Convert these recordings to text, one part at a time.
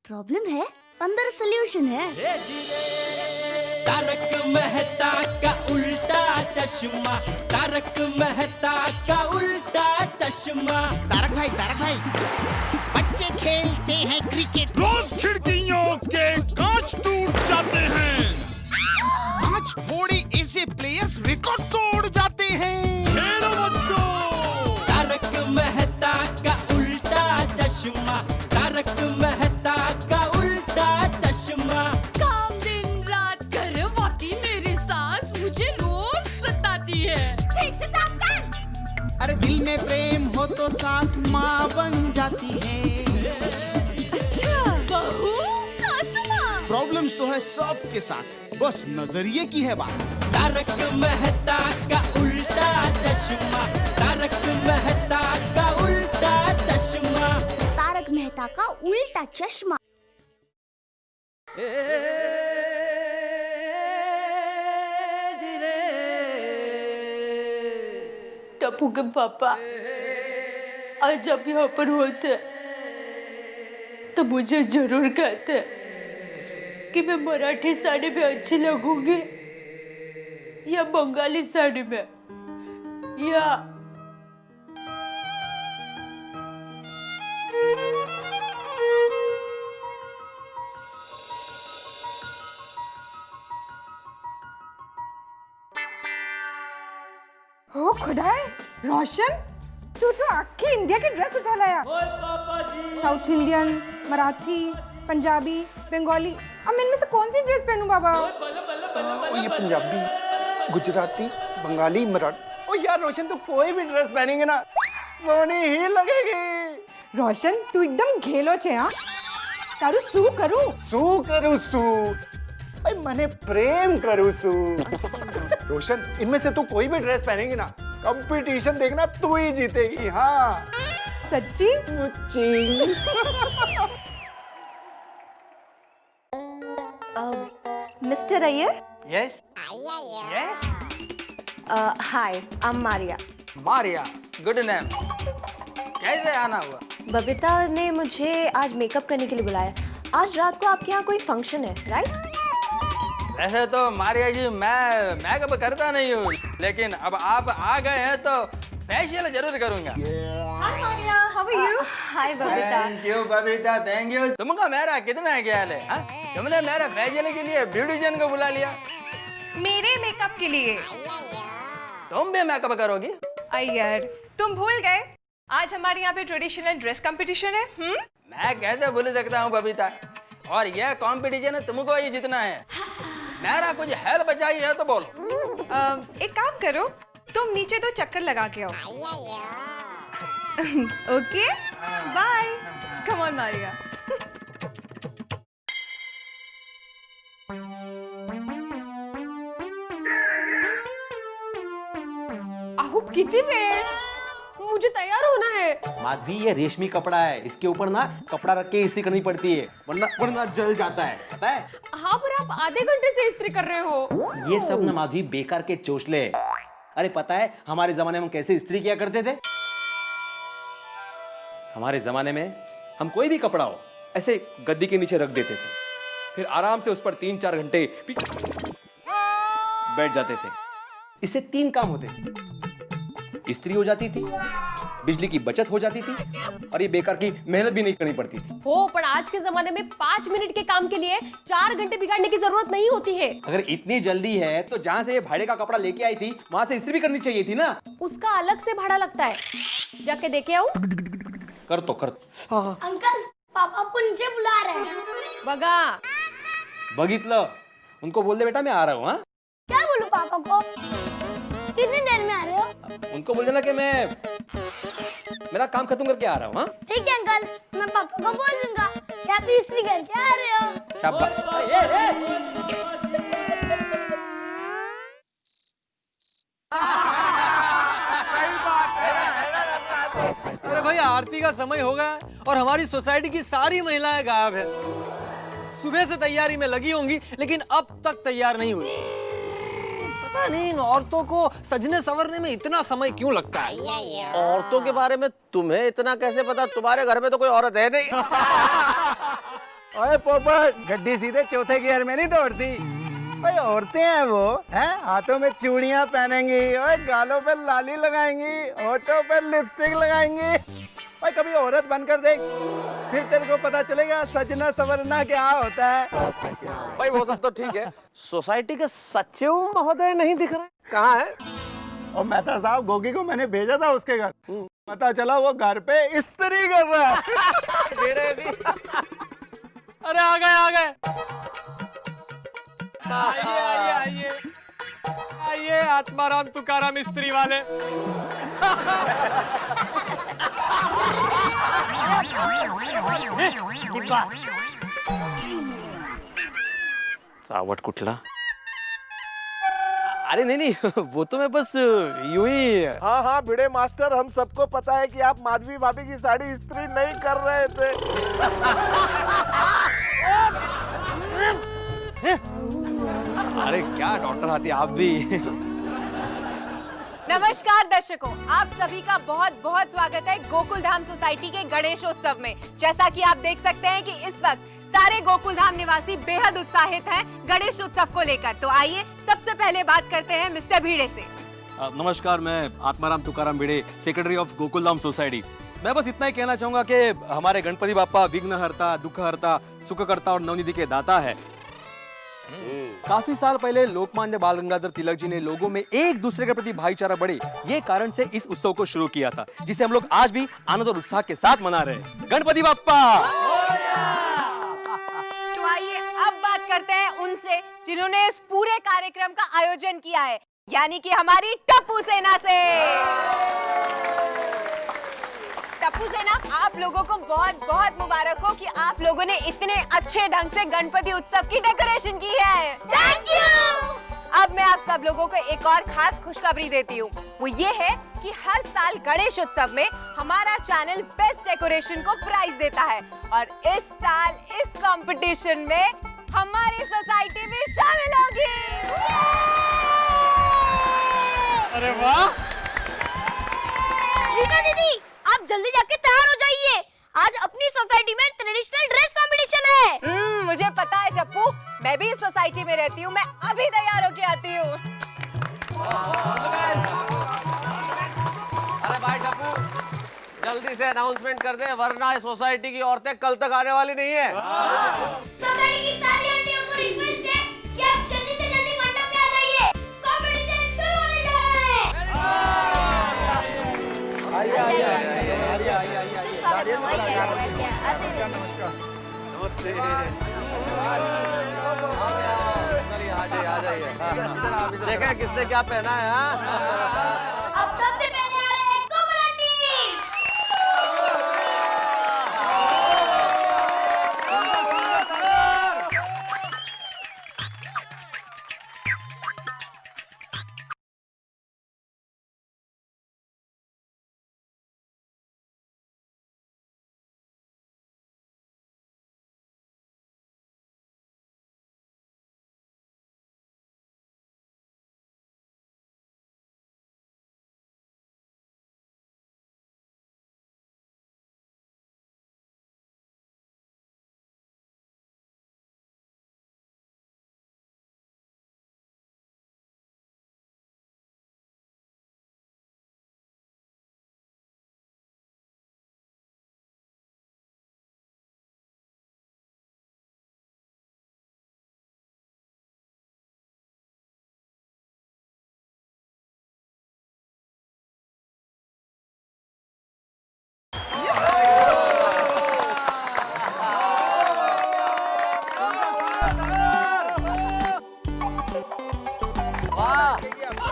Problem है, अंदर solution है। तारक मेहता का उल्टा चश्मा, तारक मेहता का उल्टा चश्मा। तारक भाई, बच्चे खेलते हैं क्रिकेट, रोज खिड़कियों के कांच टूट जाते हैं, कांच फोड़े ऐसे प्लेयर्स रिकॉर्ड तोड़ जाते हैं। खेलो बच्चों। तारक मेहता का उल्टा चश्मा, तारक मेहता का उल्टा चश्मा। काम दिन रात करवाती मेरी सास मुझे रोज सताती है। ठीक से साफ कर। अरे दिल में प्रेम हो तो सास माँ बन जाती है। अच्छा, बहू सास माँ। प्रॉब्लम्स तो है सबके साथ, बस नजरिए की है बात। तारक मेहता का उल्टा चश्मा, तारक मेहता का उल्टा चश्मा। तारक मेहता का उल्टा चश्मा। टप्पू के पापा आज आप यहाँ पर होते तो मुझे जरूर कहते कि मैं मराठी साड़ी में अच्छी लगूंगी या बंगाली साड़ी में या हो खुदाए, रोशन तू तो आखी इंडिया की ड्रेस उठा लाया। साउथ इंडियन, मराठी, पंजाबी, बंगाली, अब मैं इनमें से कौन सी ड्रेस पहनूं बाबा? ये पंजाबी, गुजराती, बंगाली, मराठी। ओ यार रोशन, तू कोई भी ड्रेस पहनेंगे ना सोनी ही लगेगी। रोशन तू एकदम घेलो छे हाँ? तारू शू करूं? शू भाई मने प्रेम करूं शू। रोशन, इनमें से तू कोई भी ड्रेस पहनेगी ना, कंपटीशन देखना तू ही जीतेगी। हाँ सच्ची? मुच्ची। Mister Iyer? Yes? Yes? Hi, I am Maria. Maria, good name. कैसे आना हुआ? बबीता ने मुझे आज मेकअप करने के लिए बुलाया। आज रात को आपके यहाँ कोई फंक्शन है, राइट? वैसे तो मारिया जी मैं मेकअप करता नहीं हूँ, लेकिन अब आप आ गए हैं तो फेशियल जरूर करूँगा। Hi Maria, how are you? Hi Babita. Thank you Babita, thank you. तुमको मेरा कितना ख्याल है? हाँ? तुमने मेरा फेशियल के लिए ब्यूटिशियन को बुला लिया। मेरे मेकअप के लिए। तुम भी मेकअप करोगी? अय्यर, तुम भूल गए आज हमारे यहाँ पे ट्रेडिशनल ड्रेस कंपटीशन है। मैं कैसे भूल सकता हूँ बबीता, और यह कंपटीशन तुमको ही जीतना है। मेरा कुछ हेल्प चाहिए है तो बोलो। एक काम करो, तुम नीचे दो चक्कर लगा के आओ। Okay, bye. Come on Maria. आहू किती वेळ? मुझे तैयार होना है। माधवी, ये रेशमी कपड़ा है, इसके ऊपर ना कपड़ा रख के इस्त्री करनी पड़ती है, वरना जल जाता है, पता है? हाँ, पर आप आधे घंटे से इस्त्री कर रहे हो। ये सब ना माधवी बेकार के चोचले हैं। अरे पता है हमारे जमाने में कैसे इस्त्री किया करते थे? हमारे जमाने में हम कोई भी कपड़ा हो ऐसे गद्दी के नीचे रख देते थे, फिर आराम से उस पर 3-4 घंटे बैठ जाते थे। इससे 3 काम होते थे, इस्त्री हो जाती थी, बिजली की बचत हो जाती थी, और ये बेकार की मेहनत भी नहीं करनी पड़ती थी। हो, पर आज के जमाने में 5 मिनट के काम के लिए 4 घंटे बिगाड़ने की जरूरत नहीं होती है। अगर इतनी जल्दी है तो जहाँ से ये भाड़े का कपड़ा लेके आई थी वहां से इस्त्री भी करनी चाहिए थी ना। उसका अलग से भाड़ा लगता है, जाके देखे आओ। कर। अंकल, पापा आपको नीचे बुला रहे हैं। बगा बघितलं, उनको बोल दे बेटा मैं आ रहा हूँ। हाँ, क्या बोलूं पापा को? कितनी देर में आ रहे हो? उनको बोल देना कि मैं मेरा काम खत्म करके आ रहा हूँ। हाँ, ठीक है अंकल, मैं पापा को बोल दूंगा कि आप इस्त्री करके आ रहे हो। शाबाश। अरे भाई, आरती का समय हो गया और हमारी सोसाइटी की सारी महिलाएं गायब है। सुबह से तैयारी में लगी होंगी लेकिन अब तक तैयार नहीं हुई। पता नहीं इन औरतों को सजने संवरने में इतना समय क्यों लगता है। औरतों के बारे में तुम्हें इतना कैसे पता? तुम्हारे घर में तो कोई औरत है नहीं। ओए पोपट, गड्डी सीधे चौथे गियर में नहीं दौड़ती। भाई औरतें हैं वो, हैं? हाथों में चूड़ियां पहनेंगी, ओए गालों पे लाली लगाएंगी, होठों पे लिपस्टिक लगाएंगी। भाई कभी औरत बनकर देख, फिर तेरे को पता चलेगा सजना सवरना क्या होता है। भाई वो सब तो ठीक है, सोसाइटी के सचिव महोदय नहीं दिख रहे, कहाँ है? और मेहता साहब, गोगी को मैंने भेजा था उसके घर, पता चला वो घर पे इस्त्री कर रहा है। भी अरे आ गए आइए आइए आइए आइए, आत्माराम तुकाराम स्त्री वाले। चावट कुठला? अरे नहीं, वो तो मैं बस यूं ही। हाँ हाँ भिड़े मास्टर, हम सबको पता है कि आप माधवी भाभी की साड़ी इस्त्री नहीं कर रहे थे। अरे क्या डॉक्टर हाथी आप भी। नमस्कार दर्शकों, आप सभी का बहुत बहुत स्वागत है गोकुल धाम सोसाइटी के गणेशोत्सव में। जैसा कि आप देख सकते हैं कि इस वक्त सारे गोकुल धाम निवासी बेहद उत्साहित हैं गणेश उत्सव को लेकर। तो आइए सबसे पहले बात करते हैं मिस्टर भिड़े से। नमस्कार, मैं Atmaram Tukaram Bhide, secretary of Gokul Dham society. मैं बस इतना ही कहना चाहूंगा कि हमारे गणपति बापा विघ्नहर्ता, दुखहर्ता, सुखकर्ता और नवनिधि के दाता है। काफी साल पहले लोकमान्य बाल गंगाधर तिलक जी ने लोगों में एक दूसरे के प्रति भाईचारा बढ़े, ये कारण से इस उत्सव को शुरू किया था, जिसे हम लोग आज भी आनंद और उत्साह के साथ मना रहे हैं। गणपति बाप्पा। तो आइए अब बात करते हैं उनसे जिन्होंने इस पूरे कार्यक्रम का आयोजन किया है, यानी कि हमारी टप्पू सेना से। टप्पू सेना, आप लोगों को बहुत बहुत मुबारक हो कि आप लोगों ने इतने अच्छे ढंग से गणपति उत्सव की डेकोरेशन की है। Thank you. अब मैं आप सब लोगों को एक और खास खुशखबरी देती हूँ, वो ये है कि हर साल गणेश उत्सव में हमारा चैनल बेस्ट डेकोरेशन को प्राइज देता है, और इस साल इस कंपटीशन में हमारी सोसाइटी भी शामिल होगी। अरे वाह। रीता दीदी, आप जल्दी जाके तैयार हो जाइए, आज अपनी सोसाइटी में ट्रेडिशनल ड्रेस कंपटीशन है। मुझे पता है टप्पू, मैं भी इस सोसाइटी में रहती हूँ, मैं अभी तैयार होके आती हूँ। अरे भाई टप्पू, जल्दी से अनाउंसमेंट कर दे, वरना सोसाइटी की औरतें कल तक आने वाली नहीं है। सोसाइटी की सारी आंटियों को रिक्वेस्ट है कि आप जल्दी से जल्दी मंडप में आ जाइए, कंपटीशन शुरू होने जा रहा है। नमस्ते। आ जाइए। देखें किसने क्या पहना है। अब सबसे पहले आ रहे हैं कोमल आंटी।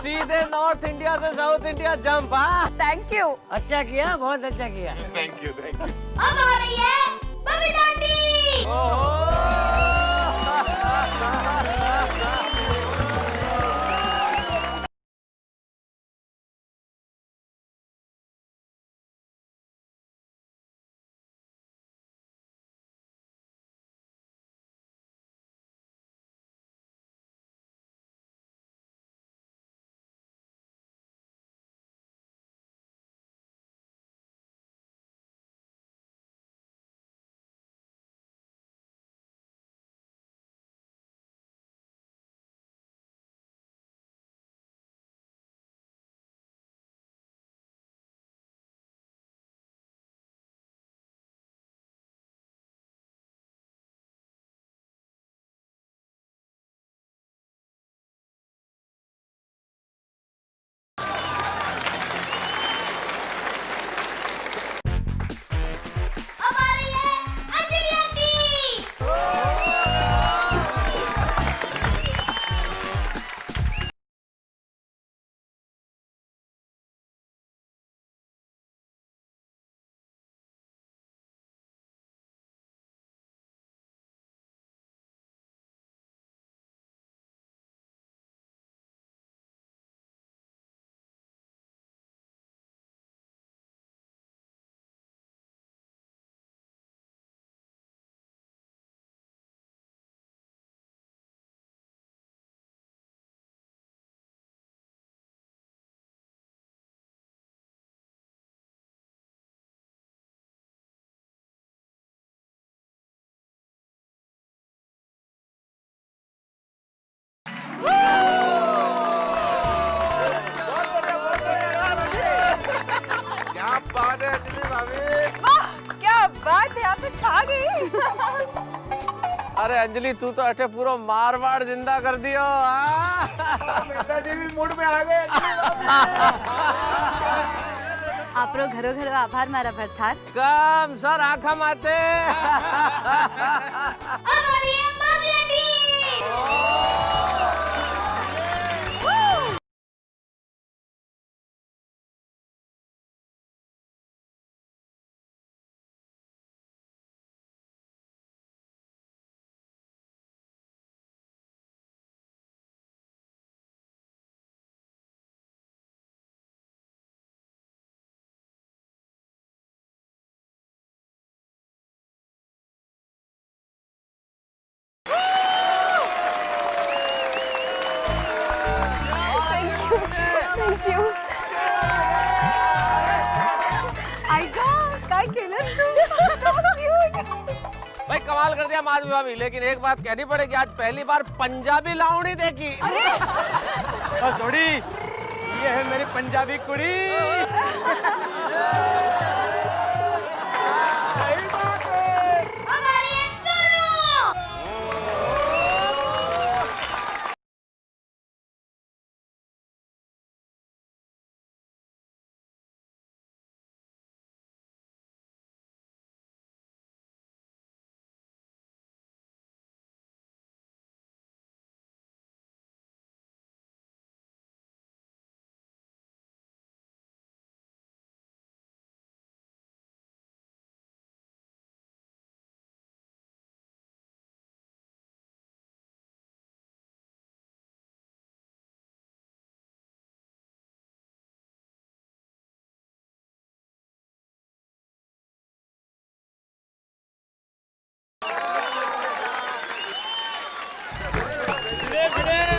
सीधे नॉर्थ इंडिया से साउथ इंडिया जंप। हाँ, थैंक यू। अच्छा किया, बहुत अच्छा किया। Thank you. अब आ रही है बबीता आंटी। अरे अंजलि तू तो अठे पूरा मारवाड़ जिंदा कर दियो। जी भी मूड में आ गए। आपरो घरो घरो आभार मारा भरथार। कम सर आँखा माते। हमारी माधवी आंटी। Thank you. काय केलंस तू? So cute. भाई कमाल कर दिया माधवी भाभी, लेकिन एक बात कहनी पड़ेगी, आज पहली बार पंजाबी लावणी देखी। थोड़ी ये है मेरी पंजाबी कुड़ी। हमारी सोनू।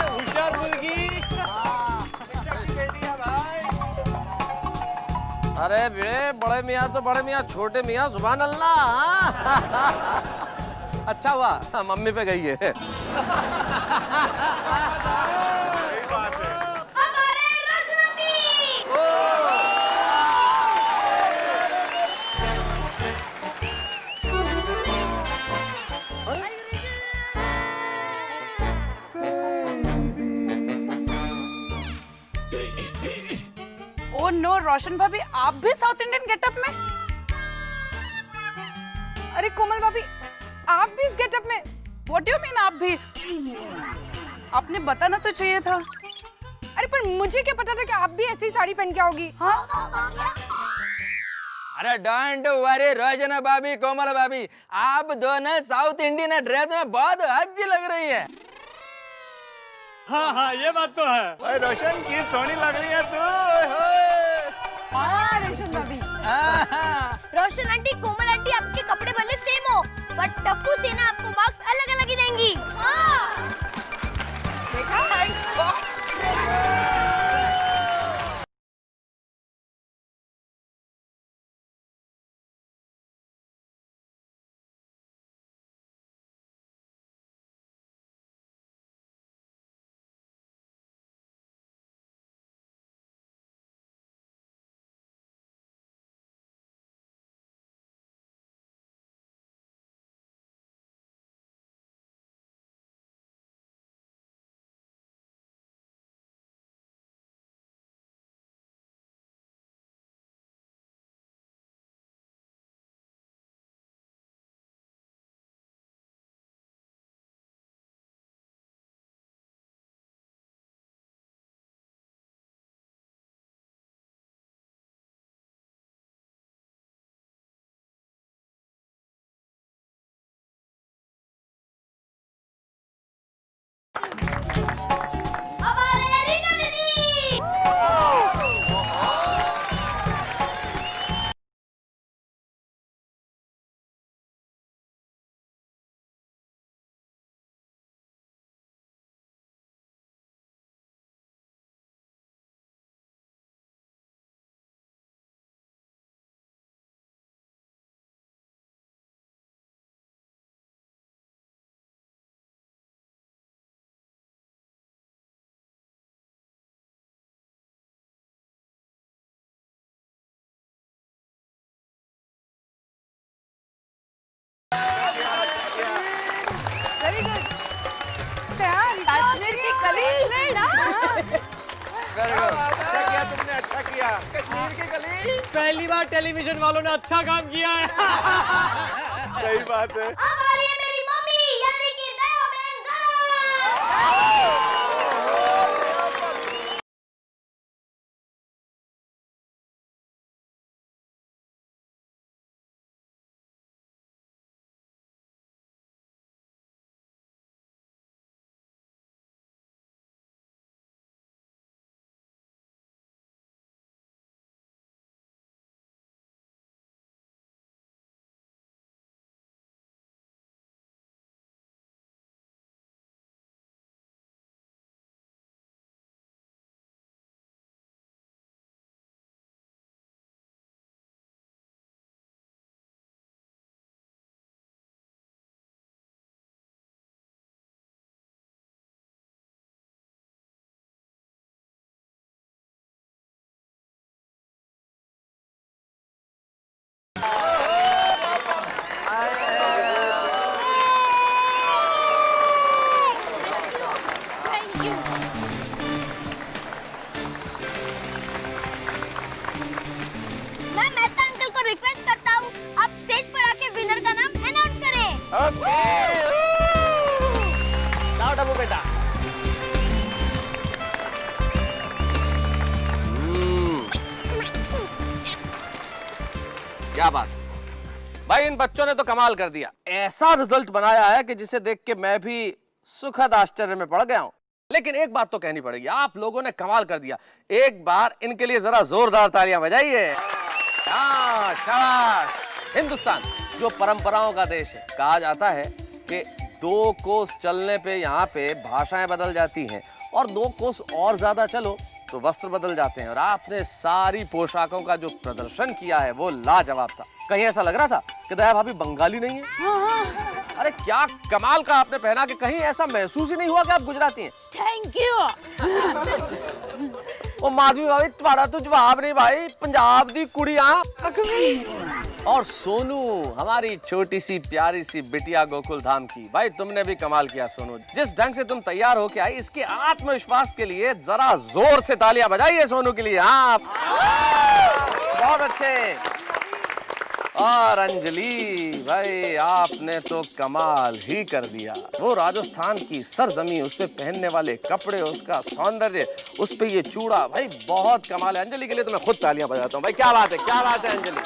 होशियार मुर्गी। अरे भिड़े बड़े मियाँ तो बड़े मियाँ, छोटे मियाँ सुभान अल्लाह। अच्छा हुआ मम्मी पे गई है। हमारे रोशन आंटी। ओ नो रोशन भाभी, आप भी साउथ इंडियन गेटअप में? अरे कोमल भाभी, आप भी इस गेटअप में? व्हाट डू यू मीन आप भी? आपने बताना तो चाहिए था। अरे पर मुझे क्या पता था कि आप भी ऐसी साड़ी पहन के आओगी। हाँ? अरे डोंट वरी रोजना भाभी, कोमल भाभी, आप दोनों साउथ इंडियन ड्रेस में बहुत अच्छी लग रही है। हाँ ये बात तो है। भाई रोशन की सोनी लग रही है तू। हाँ रोशन भाभी। रोशन आंटी, कोमल आंटी, आपके कपड़े भले सेम हो, बट टप्पू सेना आपको मार्क्स अलग अलग ही देंगी। हाँ। देखा? Thank God. अच्छा किया तुमने, अच्छा किया। कश्मीर की गली। पहली बार टेलीविजन वालों ने अच्छा काम किया है। सही बात है। अब आ रही है मेरी मम्मी यानी कि दया बहन गणा। मैं मेहता अंकल को रिक्वेस्ट करता हूँ आप स्टेज पर आके विनर का नाम अनाउंस करें। लाओ डब्बू बेटा। क्या बात भाई, इन बच्चों ने तो कमाल कर दिया। ऐसा रिजल्ट बनाया है कि जिसे देख के मैं भी सुखद आश्चर्य में पड़ गया हूं। लेकिन एक बात तो कहनी पड़ेगी, आप लोगों ने कमाल कर दिया। एक बार इनके लिए जरा जोरदार तालियां बजाइए। हाँ, शाबाश। हिंदुस्तान जो परंपराओं का देश है, कहा जाता है कि 2 कोस चलने पे यहाँ पे भाषाएं बदल जाती हैं और 2 कोस और ज्यादा चलो तो वस्त्र बदल जाते हैं। और आपने सारी पोशाकों का जो प्रदर्शन किया है वो लाजवाब था। कहीं ऐसा लग रहा था कि दया भाभी बंगाली नहीं है। अरे क्या कमाल का आपने पहना कि कहीं ऐसा महसूस ही नहीं हुआ कि आप गुजराती हैं। Thank you. ओ माधवी भाभी तुम्हारा तो जवाब नहीं भाई, पंजाब दी कुड़ियां। और सोनू हमारी छोटी सी प्यारी सी बिटिया गोकुल धाम की। भाई तुमने भी कमाल किया सोनू, जिस ढंग से तुम तैयार होके आई इसके आत्मविश्वास के लिए जरा जोर से तालियां बजाइए सोनू के लिए। हाँ बहुत अच्छे। और अंजलि भाई आपने तो कमाल ही कर दिया। वो राजस्थान की सरजमी, उस पे पहनने वाले कपड़े, उसका सौंदर्य, उस पे ये चूड़ा, भाई बहुत कमाल है। अंजलि के लिए तो मैं खुद तालियां बजाता हूँ। भाई क्या बात है, क्या बात है अंजलि।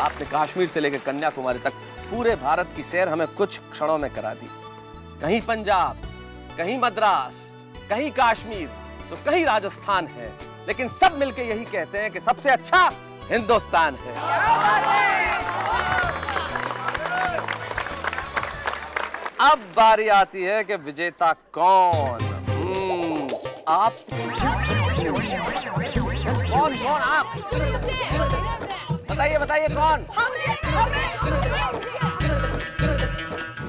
आपने कश्मीर से लेकर कन्याकुमारी तक पूरे भारत की सैर हमें कुछ क्षणों में करा दी। कहीं पंजाब, कहीं मद्रास, कहीं कश्मीर तो कहीं राजस्थान है, लेकिन सब मिलके यही कहते हैं कि सबसे अच्छा हिंदुस्तान है। अब बारी आती है कि विजेता कौन। आप कौन आप बताइए बताइए कौन।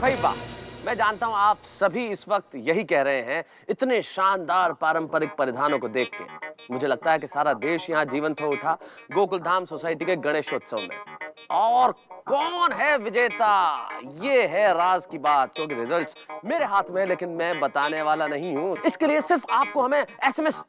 भाई वाह, मैं जानता हूं आप सभी इस वक्त यही कह रहे हैं इतने शानदार पारंपरिक परिधानों को देख के। मुझे लगता है कि सारा देश यहाँ जीवंत हो उठा गोकुलधाम सोसाइटी के गणेशोत्सव में। और कौन है विजेता, ये है राज की बात, क्योंकि रिजल्ट्स मेरे हाथ में है, लेकिन मैं बताने वाला नहीं हूँ। इसके लिए सिर्फ आपको हमें SMS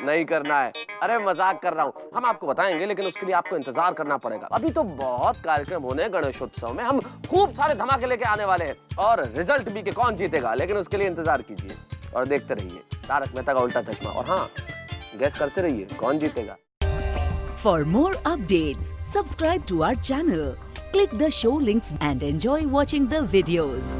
नहीं करना है। अरे मजाक कर रहा हूँ, हम आपको बताएंगे, लेकिन उसके लिए आपको इंतजार करना पड़ेगा। अभी तो बहुत कार्यक्रम होने हैं गणेशोत्सव में, हम खूब सारे धमाके लेके आने वाले हैं और रिजल्ट भी कि कौन जीतेगा, लेकिन उसके लिए इंतजार कीजिए और देखते रहिए तारक मेहता का उल्टा चश्मा। और हाँ, गैस करते रहिए कौन जीतेगा। For more updates, subscribe to our channel, click the show links and enjoy watching the videos.